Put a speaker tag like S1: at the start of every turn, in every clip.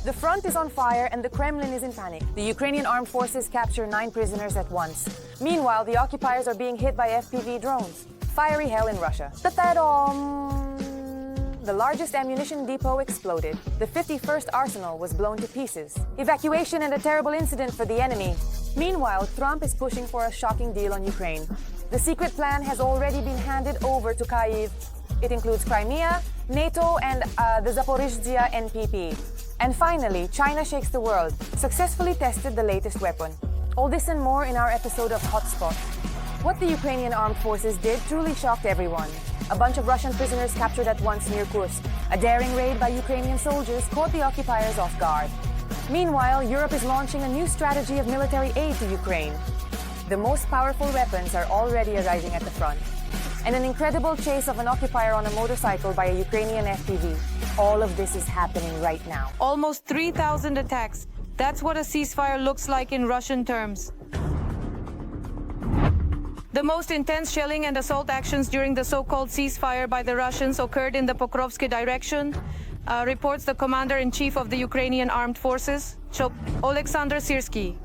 S1: The front is on fire and the Kremlin is in panic. The Ukrainian Armed Forces capture 9 prisoners at once. Meanwhile, the occupiers are being hit by FPV drones. Fiery hell in Russia. The largest ammunition depot exploded. The 51st arsenal was blown to pieces. Evacuation and a terrible incident for the enemy. Meanwhile, Trump is pushing for a shocking deal on Ukraine. The secret plan has already been handed over to Kyiv. It includes Crimea, NATO, and the Zaporizhzhia NPP. And finally, China shakes the world, successfully tested the latest weapon. All this and more in our episode of Hotspot. What the Ukrainian Armed Forces did truly shocked everyone. A bunch of Russian prisoners captured at once near Kursk. A daring raid by Ukrainian soldiers caught the occupiers off guard. Meanwhile, Europe is launching a new strategy of military aid to Ukraine. The most powerful weapons are already arriving at the front. And an incredible chase of an occupier on a motorcycle by a Ukrainian FPV. All of this is happening right now.
S2: Almost 3,000 attacks. That's what a ceasefire looks like in Russian terms. The most intense shelling and assault actions during the so-called ceasefire by the Russians occurred in the Pokrovsky direction, reports the Commander-in-Chief of the Ukrainian Armed Forces, Oleksandr Syrsky.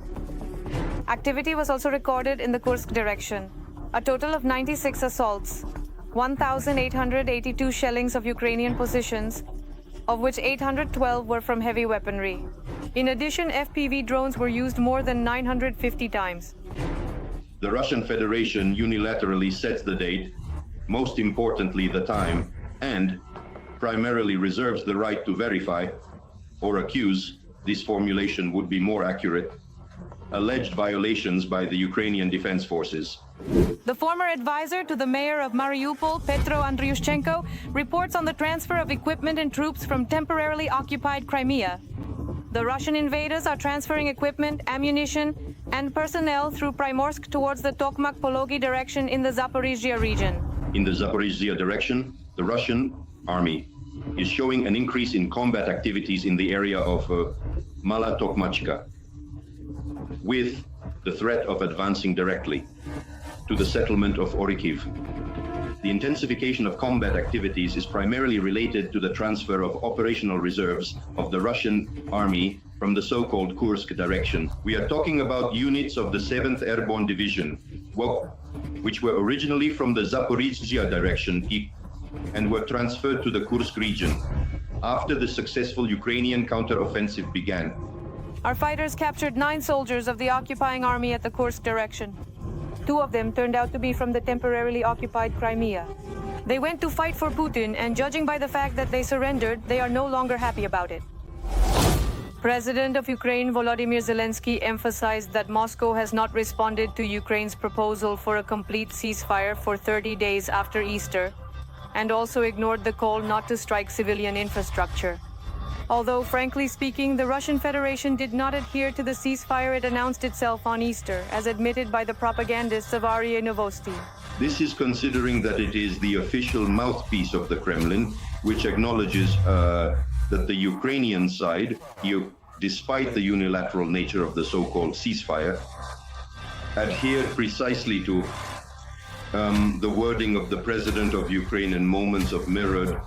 S2: Activity was also recorded in the Kursk direction. A total of 96 assaults, 1,882 shellings of Ukrainian positions, of which 812 were from heavy weaponry. In addition, FPV drones were used more than 950 times.
S3: The Russian Federation unilaterally sets the date, most importantly the time, and primarily reserves the right to verify or accuse, this formulation would be more accurate, alleged violations by the Ukrainian Defense Forces.
S2: The former advisor to the mayor of Mariupol, Petro Andriushchenko, reports on the transfer of equipment and troops from temporarily occupied Crimea. The Russian invaders are transferring equipment, ammunition, and personnel through Primorsk towards the Tokmak-Pologi direction in the Zaporizhzhia region.
S3: In the Zaporizhzhia direction, the Russian army is showing an increase in combat activities in the area of Mala Tokmachka, with the threat of advancing directly to the settlement of Orikhiv. The intensification of combat activities is primarily related to the transfer of operational reserves of the Russian army from the so-called Kursk direction. We are talking about units of the 7th Airborne Division, which were originally from the Zaporizhzhia direction and were transferred to the Kursk region after the successful Ukrainian counter-offensive began.
S2: Our fighters captured 9 soldiers of the occupying army at the Kursk direction. 2 of them turned out to be from the temporarily occupied Crimea. They went to fight for Putin, and judging by the fact that they surrendered, they are no longer happy about it. President of Ukraine Volodymyr Zelensky emphasized that Moscow has not responded to Ukraine's proposal for a complete ceasefire for 30 days after Easter, and also ignored the call not to strike civilian infrastructure. Although, frankly speaking, the Russian Federation did not adhere to the ceasefire it announced itself on Easter, as admitted by the propagandists of RIA Novosti.
S3: This is considering that it is the official mouthpiece of the Kremlin, which acknowledges that the Ukrainian side, despite the unilateral nature of the so-called ceasefire, adhered precisely to the wording of the President of Ukraine in moments of mirrored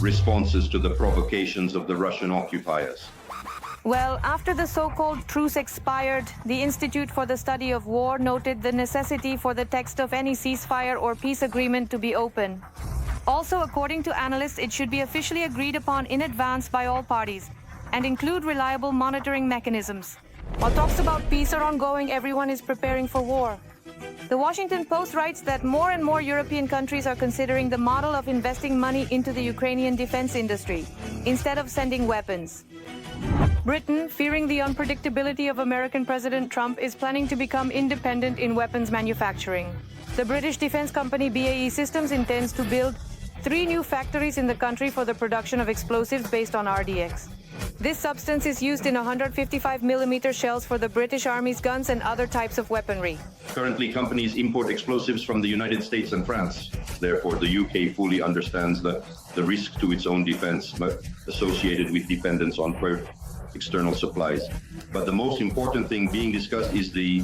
S3: responses to the provocations of the Russian occupiers.
S2: Well, after the so-called truce expired, the Institute for the Study of War noted the necessity for the text of any ceasefire or peace agreement to be open. Also, according to analysts, it should be officially agreed upon in advance by all parties and include reliable monitoring mechanisms. While talks about peace are ongoing, everyone is preparing for war. The Washington Post writes that more and more European countries are considering the model of investing money into the Ukrainian defense industry, instead of sending weapons. Britain, fearing the unpredictability of American President Trump, is planning to become independent in weapons manufacturing. The British defense company BAE Systems intends to build 3 new factories in the country for the production of explosives based on RDX. This substance is used in 155mm shells for the British Army's guns and other types of weaponry.
S3: Currently, companies import explosives from the United States and France. Therefore, the UK fully understands the risk to its own defense associated with dependence on external supplies. But the most important thing being discussed is the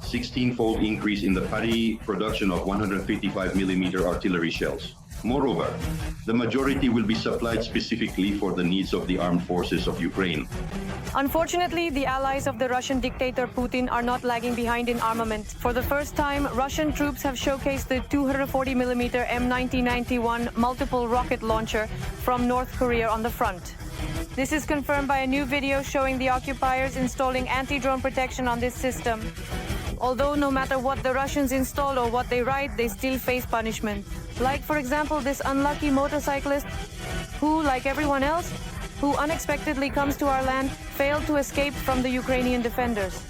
S3: 16-fold increase in the Paris production of 155mm artillery shells. Moreover, the majority will be supplied specifically for the needs of the armed forces of Ukraine.
S2: Unfortunately, the allies of the Russian dictator Putin are not lagging behind in armament. For the first time, Russian troops have showcased the 240mm M1991 multiple rocket launcher from North Korea on the front. This is confirmed by a new video showing the occupiers installing anti-drone protection on this system. Although no matter what the Russians install or what they write, they still face punishment. Like, for example, this unlucky motorcyclist who, like everyone else, who unexpectedly comes to our land, failed to escape from the Ukrainian defenders.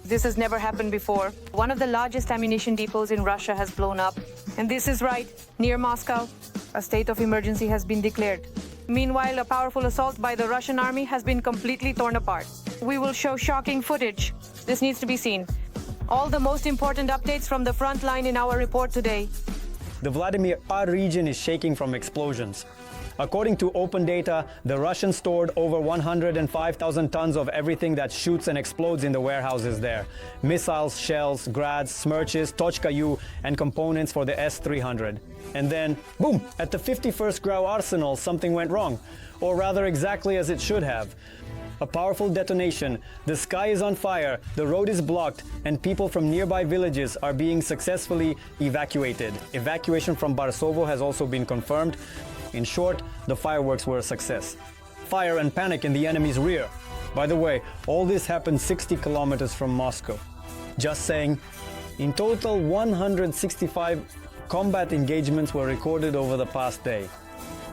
S2: This has never happened before. One of the largest ammunition depots in Russia has blown up. And this is right, near Moscow. A state of emergency has been declared. Meanwhile, a powerful assault by the Russian army has been completely torn apart. We will show shocking footage. This needs to be seen. All the most important updates from the front line in our report today.
S4: The Vladimir Oblast region is shaking from explosions. According to open data, the Russians stored over 105,000 tons of everything that shoots and explodes in the warehouses there. Missiles, shells, grads, smerches, Tochka-U, and components for the S-300. And then, boom, at the 51st Grau arsenal, something went wrong. Or rather, exactly as it should have. A powerful detonation, the sky is on fire, the road is blocked, and people from nearby villages are being successfully evacuated. Evacuation from Barsovo has also been confirmed. In short, the fireworks were a success. Fire and panic in the enemy's rear. By the way, all this happened 60 kilometers from Moscow. Just saying, in total 165 combat engagements were recorded over the past day.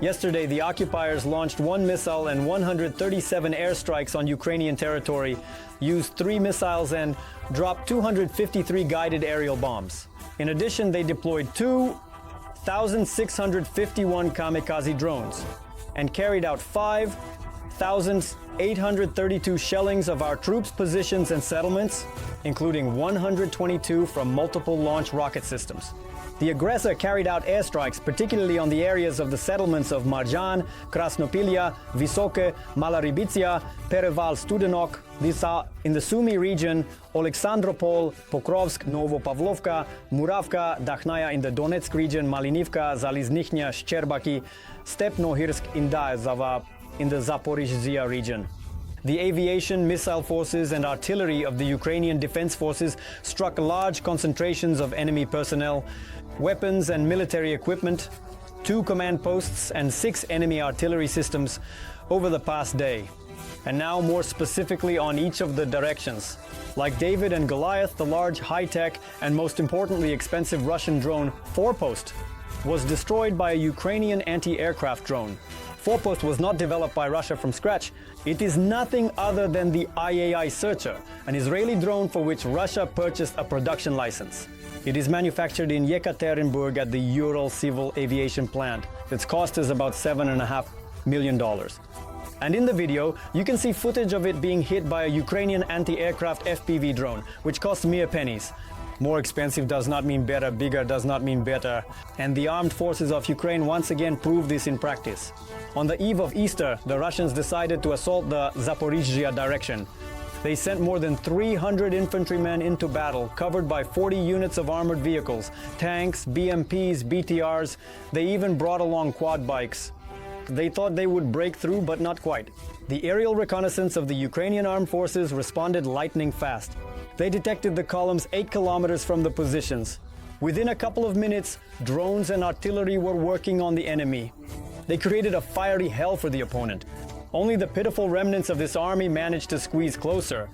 S4: Yesterday, the occupiers launched 1 missile and 137 airstrikes on Ukrainian territory, used 3 missiles and dropped 253 guided aerial bombs. In addition, they deployed 2,651 kamikaze drones and carried out 5,832 shellings of our troops' positions and settlements, including 122 from multiple launch rocket systems. The aggressor carried out airstrikes, particularly on the areas of the settlements of Marjan, Krasnopilya, Vysoke, Malaribitsia, Pereval, Studenok, Lisa in the Sumy region, Oleksandropol, Pokrovsk, Novopavlovka, Muravka, Dakhnaya in the Donetsk region, Malinivka, Zaliznichnya, Shcherbaki, Stepnohirsk, Indazava in the Zaporizhzhia region. The aviation, missile forces and artillery of the Ukrainian Defense Forces struck large concentrations of enemy personnel, weapons and military equipment, 2 command posts and 6 enemy artillery systems over the past day. And now more specifically on each of the directions. Like David and Goliath, the large, high-tech and most importantly expensive Russian drone Forepost was destroyed by a Ukrainian anti-aircraft drone. Forepost was not developed by Russia from scratch. It is nothing other than the IAI Searcher, an Israeli drone for which Russia purchased a production license. It is manufactured in Yekaterinburg at the Ural Civil Aviation Plant. Its cost is about $7.5 million. And in the video, you can see footage of it being hit by a Ukrainian anti-aircraft FPV drone, which costs mere pennies. More expensive does not mean better, bigger does not mean better. And the armed forces of Ukraine once again proved this in practice. On the eve of Easter, the Russians decided to assault the Zaporizhzhia direction. They sent more than 300 infantrymen into battle, covered by 40 units of armored vehicles, tanks, BMPs, BTRs. They even brought along quad bikes. They thought they would break through, but not quite. The aerial reconnaissance of the Ukrainian Armed Forces responded lightning fast. They detected the columns 8 kilometers from the positions. Within a couple of minutes, drones and artillery were working on the enemy. They created a fiery hell for the opponent. Only the pitiful remnants of this army managed to squeeze closer.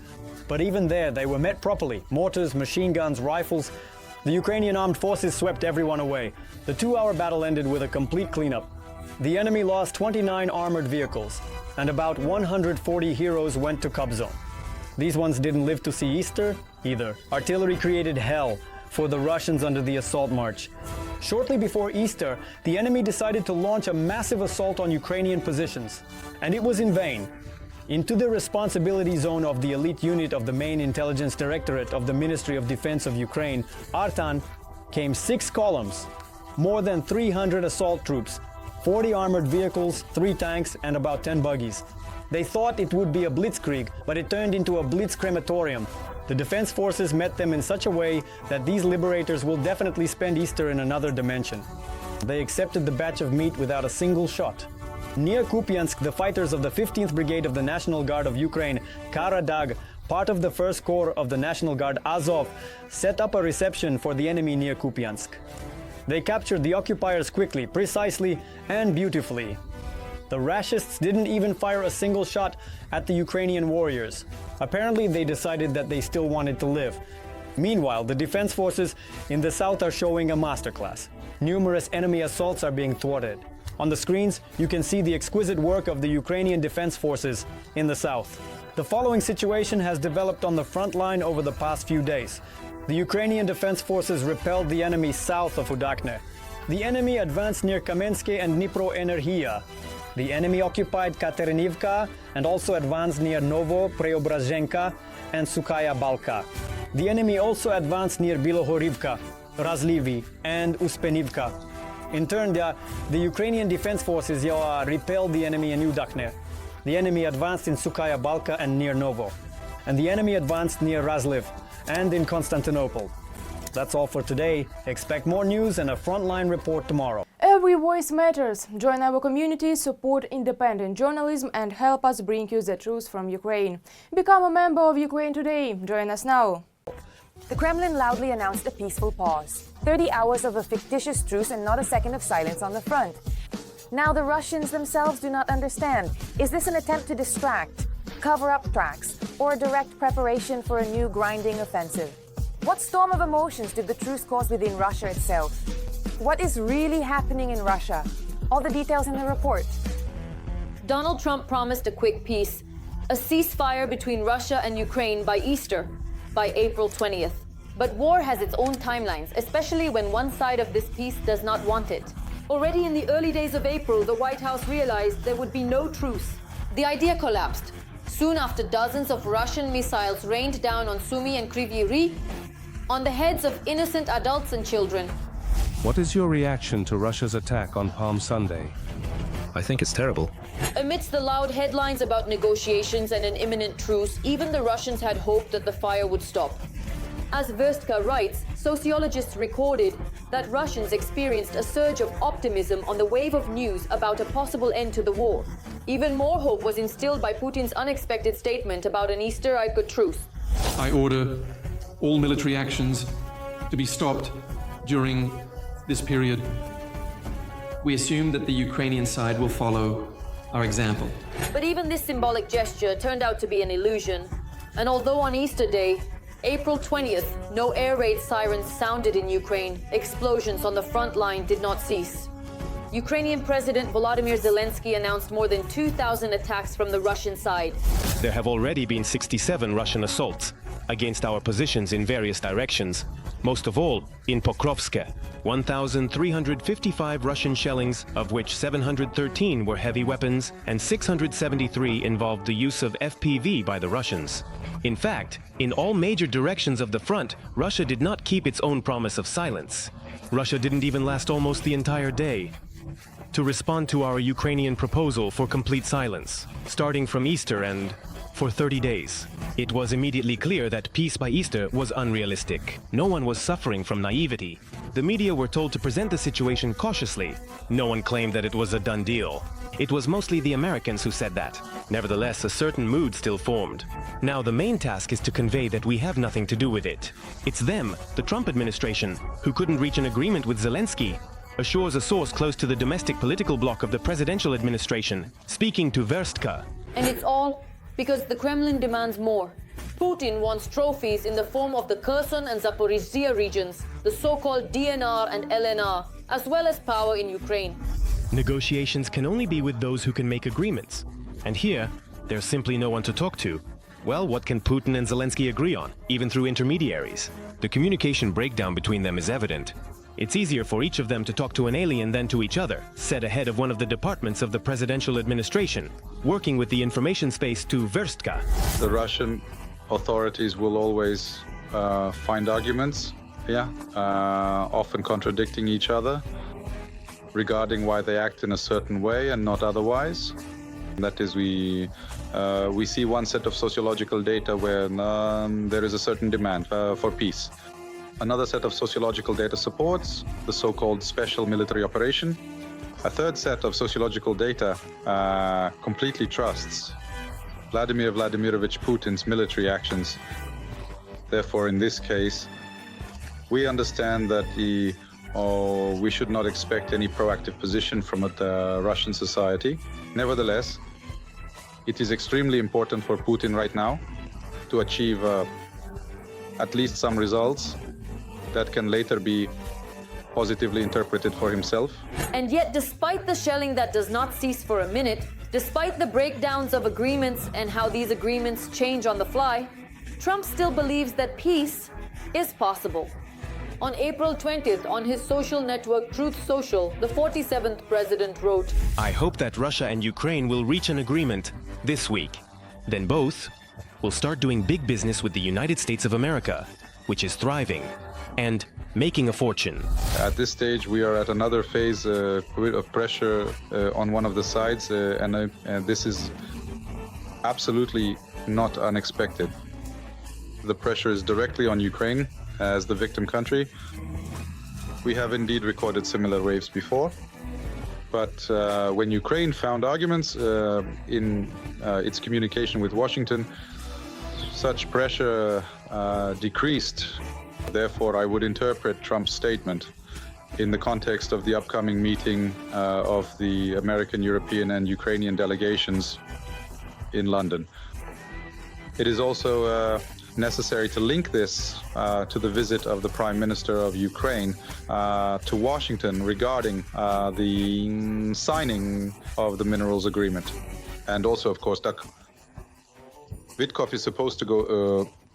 S4: But even there, they were met properly. Mortars, machine guns, rifles. The Ukrainian Armed Forces swept everyone away. The 2-hour battle ended with a complete cleanup. The enemy lost 29 armored vehicles, and about 140 heroes went to Kobzon. These ones didn't live to see Easter either. Artillery created hell for the Russians under the assault march. Shortly before Easter, the enemy decided to launch a massive assault on Ukrainian positions, and it was in vain. Into the responsibility zone of the elite unit of the main intelligence directorate of the Ministry of Defense of Ukraine, Artan, came 6 columns, more than 300 assault troops, 40 armored vehicles, 3 tanks, and about 10 buggies. They thought it would be a blitzkrieg, but it turned into a blitz crematorium. The defense forces met them in such a way that these liberators will definitely spend Easter in another dimension. They accepted the batch of meat without a single shot. Near Kupiansk, the fighters of the 15th Brigade of the National Guard of Ukraine, Karadag, part of the 1st Corps of the National Guard Azov, set up a reception for the enemy near Kupiansk. They captured the occupiers quickly, precisely, and beautifully. The Rashists didn't even fire a single shot at the Ukrainian warriors. Apparently, they decided that they still wanted to live. Meanwhile, the defense forces in the south are showing a masterclass. Numerous enemy assaults are being thwarted. On the screens, you can see the exquisite work of the Ukrainian defense forces in the south. The following situation has developed on the front line over the past few days. The Ukrainian defense forces repelled the enemy south of Udakne. The enemy advanced near Kamenske and Dnipro-Energia. The enemy occupied Katerinivka and also advanced near Novo Preobrazhenka and Sukaya Balka. The enemy also advanced near Bilohorivka, Razlivi, and Uspenivka. In turn, the Ukrainian defense forces repelled the enemy in Udakne. The enemy advanced in Sukaya Balka and near Novo. And the enemy advanced near Razliv and in Constantinople. That's all for today. Expect more news and a Frontline report tomorrow.
S5: Every voice matters. Join our community, support independent journalism and help us bring you the truth from Ukraine. Become a member of Ukraine Today. Join us now.
S1: The Kremlin loudly announced a peaceful pause. 30 hours of a fictitious truce and not a second of silence on the front. Now the Russians themselves do not understand. Is this an attempt to distract, cover up tracks, or a direct preparation for a new grinding offensive? What storm of emotions did the truce cause within Russia itself? What is really happening in Russia? All the details in the report.
S6: Donald Trump promised a quick peace, a ceasefire between Russia and Ukraine by Easter, by April 20th. But war has its own timelines, especially when one side of this peace does not want it. Already in the early days of April, the White House realized there would be no truce. The idea collapsed. Soon after, dozens of Russian missiles rained down on Sumy and Kryvyi Rih, on the heads of innocent adults and children.
S7: What is your reaction to Russia's attack on Palm Sunday?
S8: I think it's terrible.
S6: Amidst the loud headlines about negotiations and an imminent truce, even the Russians had hoped that the fire would stop. As Verstka writes, sociologists recorded that Russians experienced a surge of optimism on the wave of news about a possible end to the war. Even more hope was instilled by Putin's unexpected statement about an Easter Egg truce.
S9: I order all military actions to be stopped during this period. We assume that the Ukrainian side will follow our example.
S6: But even this symbolic gesture turned out to be an illusion. And although on Easter Day, April 20th, no air raid sirens sounded in Ukraine, explosions on the front line did not cease. Ukrainian President Vladimir Zelensky announced more than 2,000 attacks from the Russian side.
S8: There have already been 67 Russian assaults against our positions in various directions, most of all in Pokrovsk. 1,355 Russian shellings, of which 713 were heavy weapons and 673 involved the use of FPV by the Russians. In fact, in all major directions of the front, Russia did not keep its own promise of silence. Russia didn't even last almost the entire day to respond to our Ukrainian proposal for complete silence, starting from Easter and for 30 days. It was immediately clear that peace by Easter was unrealistic. No one was suffering from naivety. The media were told to present the situation cautiously. No one claimed that it was a done deal. It was mostly the Americans who said that. Nevertheless, a certain mood still formed. Now the main task is to convey that we have nothing to do with it. It's them, the Trump administration, who couldn't reach an agreement with Zelensky, assures a source close to the domestic political bloc of the presidential administration, speaking to Verstka.
S6: And it's all because the Kremlin demands more. Putin wants trophies in the form of the Kherson and Zaporizhzhia regions, the so-called DNR and LNR, as well as power in Ukraine.
S8: Negotiations can only be with those who can make agreements. And here, there's simply no one to talk to. Well, what can Putin and Zelensky agree on, even through intermediaries? The communication breakdown between them is evident. It's easier for each of them to talk to an alien than to each other, said a head of one of the departments of the presidential administration, working with the information space to Verstka.
S10: The Russian authorities will always find arguments, often contradicting each other. regarding why they act in a certain way and not otherwise. That is, we see one set of sociological data where there is a certain demand for peace. Another set of sociological data supports the so-called special military operation. A third set of sociological data completely trusts Vladimir Vladimirovich Putin's military actions. Therefore, in this case, we understand that we should not expect any proactive position from the Russian society. Nevertheless, it is extremely important for Putin right now to achieve at least some results that can later be positively interpreted for himself.
S6: And yet, despite the shelling that does not cease for a minute, despite the breakdowns of agreements and how these agreements change on the fly, Trump still believes that peace is possible. On April 20th, on his social network Truth Social, the 47th president wrote,
S8: "I hope that Russia and Ukraine will reach an agreement this week. Then both will start doing big business with the United States of America, which is thriving and making a fortune."
S10: At this stage, we are at another phase of pressure on one of the sides, and this is absolutely not unexpected. The pressure is directly on Ukraine as the victim country. We have indeed recorded similar waves before, but when Ukraine found arguments in its communication with Washington, such pressure decreased. Therefore, I would interpret Trump's statement in the context of the upcoming meeting of the American, European, and Ukrainian delegations in London. It is also necessary to link this to the visit of the Prime Minister of Ukraine to Washington regarding the signing of the minerals agreement. And also, of course, Witkoff is supposed to go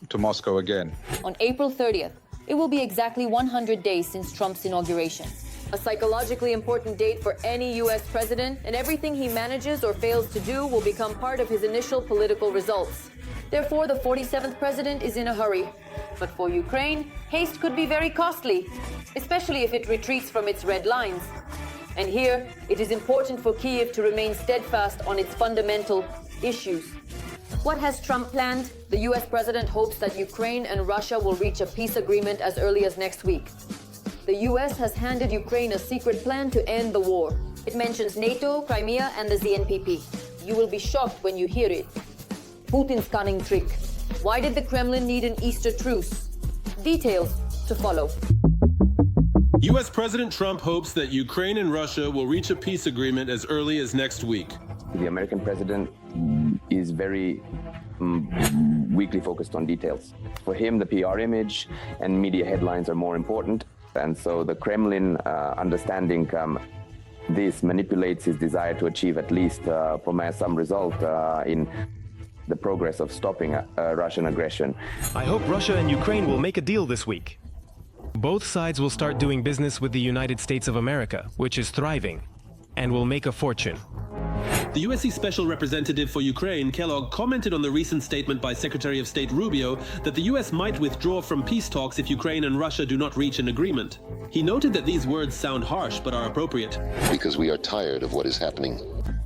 S10: to Moscow again.
S6: On April 30th, it will be exactly 100 days since Trump's inauguration. A psychologically important date for any U.S. president, and everything he manages or fails to do will become part of his initial political results. Therefore, the 47th president is in a hurry. But for Ukraine, haste could be very costly, especially if it retreats from its red lines. And here, it is important for Kyiv to remain steadfast on its fundamental issues. What has Trump planned? The U.S. president hopes that Ukraine and Russia will reach a peace agreement as early as next week. The U.S. has handed Ukraine a secret plan to end the war. It mentions NATO, Crimea, and the ZNPP. You will be shocked when you hear it. Putin's cunning trick. Why did the Kremlin need an Easter truce? Details to follow.
S11: U.S. President Trump hopes that Ukraine and Russia will reach a peace agreement as early as next week.
S12: The American president is very weakly focused on details. For him, the PR image and media headlines are more important. And so the Kremlin, understanding this, manipulates his desire to achieve at least some result in the progress of stopping Russian aggression.
S8: I hope Russia and Ukraine will make a deal this week. Both sides will start doing business with the United States of America, which is thriving, and will make a fortune.
S11: The USC Special Representative for Ukraine, Kellogg, commented on the recent statement by Secretary of State Rubio that the US might withdraw from peace talks if Ukraine and Russia do not reach an agreement. He noted that these words sound harsh but are appropriate.
S13: Because we are tired of what is happening.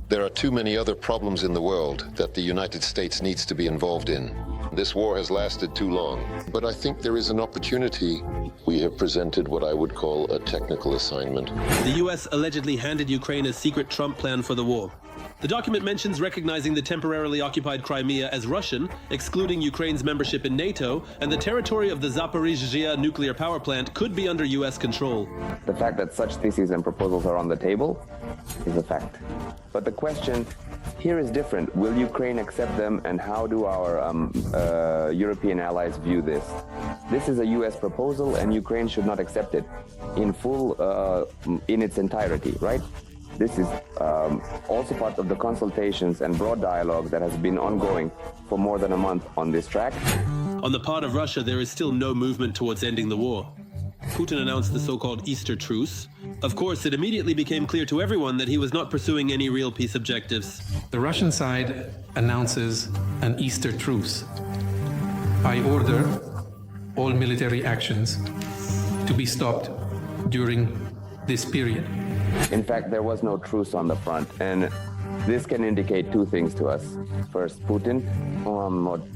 S13: There are too many other problems in the world that the United States needs to be involved in. This war has lasted too long, but I think there is an opportunity. We have presented what I would call a technical assignment.
S11: The US allegedly handed Ukraine a secret Trump plan for the war. The document mentions recognizing the temporarily occupied Crimea as Russian, excluding Ukraine's membership in NATO, and the territory of the Zaporizhzhia nuclear power plant could be under US control.
S12: The fact that such theses and proposals are on the table is a fact. But the question here is different. Will Ukraine accept them, and how do our European allies view this? This is a US proposal, and Ukraine should not accept it in full, in its entirety, right? This is also part of the consultations and broad dialogue that has been ongoing for more than a month on this track.
S11: On the part of Russia, there is still no movement towards ending the war. Putin announced the so-called Easter truce. Of course, it immediately became clear to everyone that he was not pursuing any real peace objectives.
S9: The Russian side announces an Easter truce. I order all military actions to be stopped during this period.
S12: In fact, there was no truce on the front, and this can indicate two things to us. First, Putin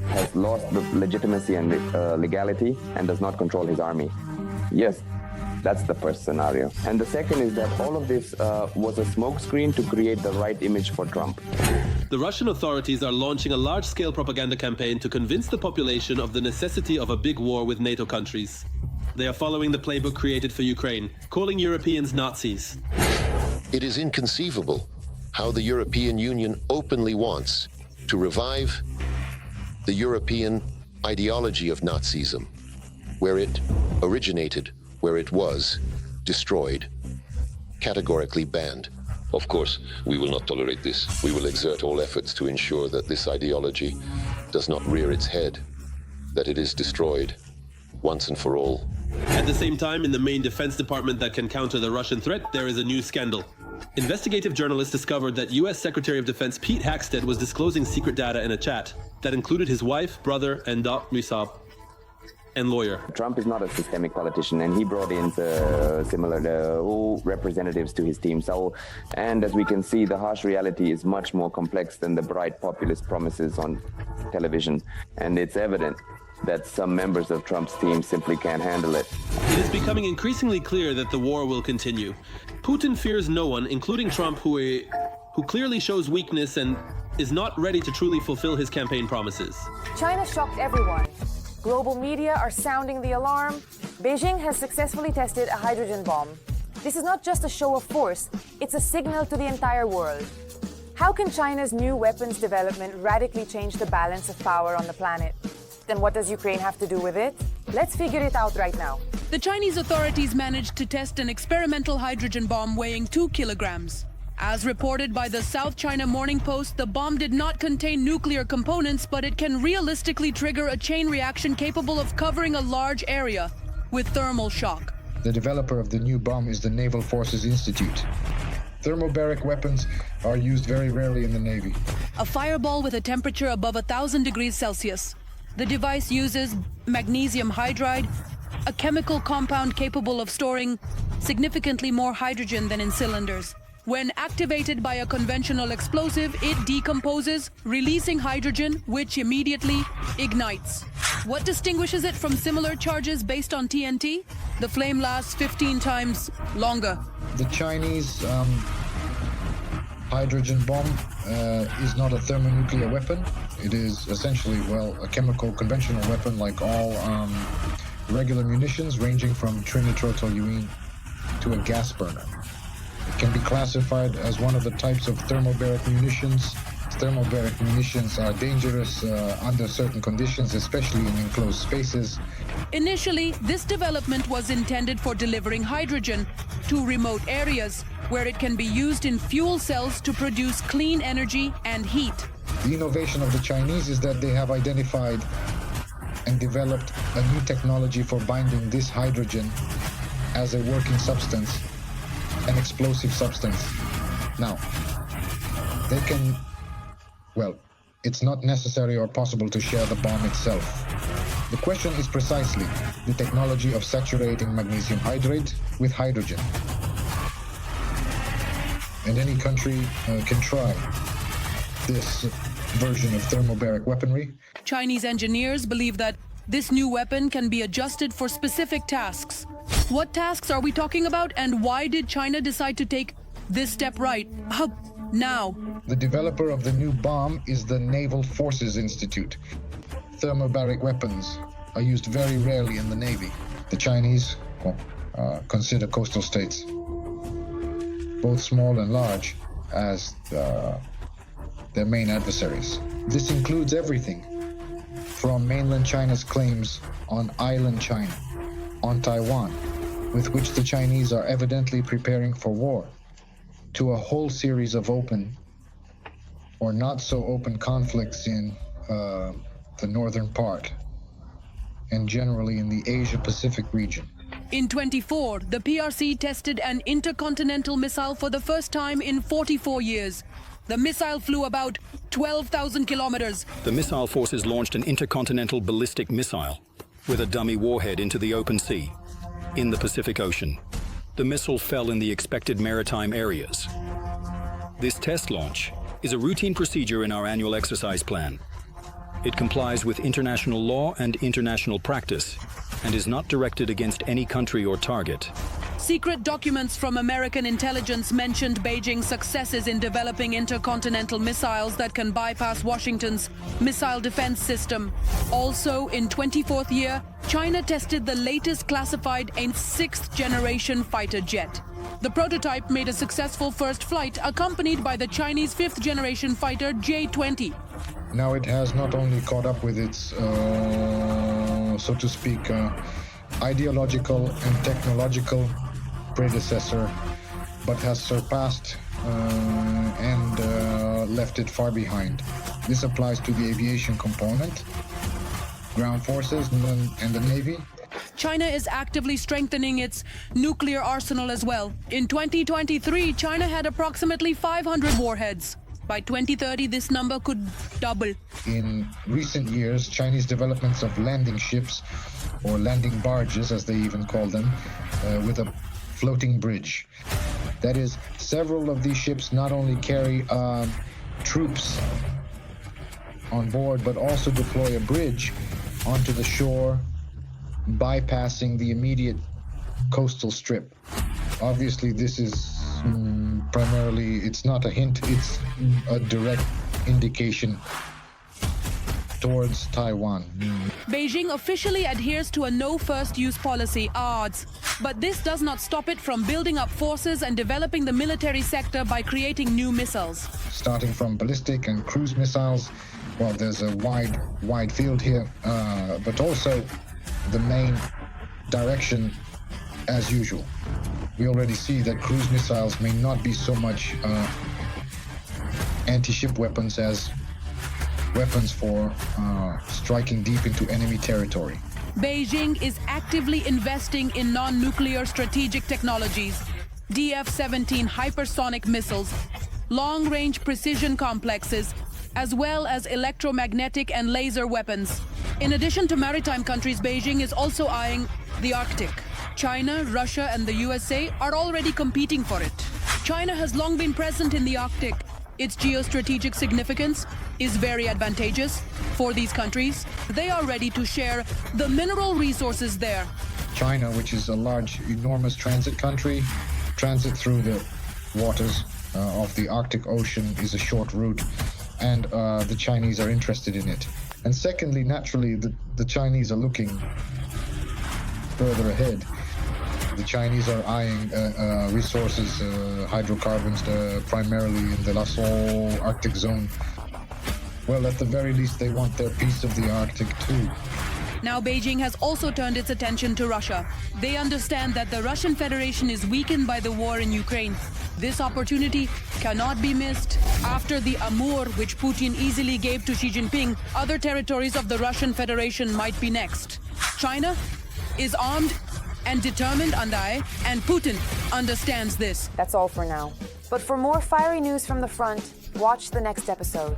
S12: has lost the legitimacy and legality and does not control his army. Yes, that's the first scenario. And the second is that all of this was a smokescreen to create the right image for Trump.
S11: The Russian authorities are launching a large-scale propaganda campaign to convince the population of the necessity of a big war with NATO countries. They are following the playbook created for Ukraine, calling Europeans Nazis.
S13: It is inconceivable how the European Union openly wants to revive the European ideology of Nazism, where it originated, where it was destroyed, categorically banned. Of course, we will not tolerate this. We will exert all efforts to ensure that this ideology does not rear its head, that it is destroyed once and for all.
S11: At the same time, in the main defense department that can counter the Russian threat, there is a new scandal. Investigative journalists discovered that U.S. Secretary of Defense Pete Hackstead was disclosing secret data in a chat that included his wife, brother, and lawyer.
S12: Trump is not a systemic politician, and he brought in similar representatives to his team. And as we can see, the harsh reality is much more complex than the bright populist promises on television. And it's evident that some members of Trump's team simply can't handle it.
S11: It is becoming increasingly clear that the war will continue. Putin fears no one, including Trump, who clearly shows weakness and is not ready to truly fulfill his campaign promises.
S1: China shocked everyone. Global media are sounding the alarm. Beijing has successfully tested a hydrogen bomb. This is not just a show of force, it's a signal to the entire world. How can China's new weapons development radically change the balance of power on the planet? Then what does Ukraine have to do with it? Let's figure it out right now.
S14: The Chinese authorities managed to test an experimental hydrogen bomb weighing 2 kilograms. As reported by the South China Morning Post, the bomb did not contain nuclear components, but it can realistically trigger a chain reaction capable of covering a large area with thermal shock.
S15: The developer of the new bomb is the Naval Forces Institute. Thermobaric weapons are used very rarely in the Navy.
S14: A fireball with a temperature above 1,000 degrees Celsius. The device uses magnesium hydride, a chemical compound capable of storing significantly more hydrogen than in cylinders. When activated by a conventional explosive, it decomposes, releasing hydrogen, which immediately ignites. What distinguishes it from similar charges based on TNT? The flame lasts 15 times longer.
S15: The Chinese hydrogen bomb is not a thermonuclear weapon. It is essentially, a chemical conventional weapon like all regular munitions, ranging from trinitrotoluene to a gas burner. It can be classified as one of the types of thermobaric munitions. Thermobaric munitions are dangerous under certain conditions, especially in enclosed spaces.
S14: Initially, this development was intended for delivering hydrogen to remote areas, where it can be used in fuel cells to produce clean energy and heat.
S15: The innovation of the Chinese is that they have identified and developed a new technology for binding this hydrogen as a working substance, an explosive substance. Now, they can, it's not necessary or possible to share the bomb itself. The question is precisely the technology of saturating magnesium hydrate with hydrogen. And any country can try this version of thermobaric weaponry.
S14: Chinese engineers believe that this new weapon can be adjusted for specific tasks. What tasks are we talking about, and why did China decide to take this step now?
S15: The developer of the new bomb is the Naval Forces Institute. Thermobaric weapons are used very rarely in the Navy. The Chinese consider coastal states, both small and large, as their main adversaries. This includes everything from mainland China's claims on island China, on Taiwan, with which the Chinese are evidently preparing for war, to a whole series of open or not so open conflicts in the northern part and generally in the Asia-Pacific region.
S14: In 24, the PRC tested an intercontinental missile for the first time in 44 years. The missile flew about 12,000 kilometers.
S16: The missile forces launched an intercontinental ballistic missile with a dummy warhead into the open sea in the Pacific Ocean. the missile fell in the expected maritime areas. This test launch is a routine procedure in our annual exercise plan. It complies with international law and international practice and is not directed against any country or target.
S14: Secret documents from American intelligence mentioned Beijing's successes in developing intercontinental missiles that can bypass Washington's missile defense system. Also, in 24th year, China tested the latest classified sixth-generation fighter jet. The prototype made a successful first flight, accompanied by the Chinese fifth-generation fighter J-20.
S15: Now it has not only caught up with its, so to speak, ideological and technological predecessor, but has surpassed and left it far behind. This applies to the aviation component, ground forces, and the Navy.
S14: China is actively strengthening its nuclear arsenal as well. In 2023, China had approximately 500 warheads. By 2030, this number could double.
S15: In recent years, Chinese developments of landing ships, or landing barges as they even call them, with a floating bridge. That is, several of these ships not only carry troops on board, but also deploy a bridge onto the shore, bypassing the immediate coastal strip. Obviously, this is primarily, it's not a hint, it's a direct indication towards Taiwan.
S14: Beijing officially adheres to a no first use policy, ARDS. But this does not stop it from building up forces and developing the military sector by creating new missiles.
S15: Starting from ballistic and cruise missiles, well, there's a wide field here, but also the main direction as usual. We already see that cruise missiles may not be so much anti-ship weapons as weapons for striking deep into enemy territory.
S14: Beijing is actively investing in non-nuclear strategic technologies, DF-17 hypersonic missiles, long-range precision complexes, as well as electromagnetic and laser weapons. In addition to maritime countries, Beijing is also eyeing the Arctic. China, Russia, and the USA are already competing for it. China has long been present in the Arctic. Its geostrategic significance is very advantageous for these countries. They are ready to share the mineral resources there.
S15: China, which is a large, enormous transit country, transit through the waters of the Arctic Ocean is a short route, and the Chinese are interested in it. And secondly, naturally, the Chinese are looking further ahead. The Chinese are eyeing resources, hydrocarbons, primarily in the Lasson Arctic zone. Well, at the very least, they want their piece of the Arctic too.
S14: Now Beijing has also turned its attention to Russia. They understand that the Russian Federation is weakened by the war in Ukraine. This opportunity cannot be missed. After the Amur, which Putin easily gave to Xi Jinping, other territories of the Russian Federation might be next. China is armed and determined, and Putin understands this.
S1: That's all for now. But for more fiery news from the front, watch the next episode.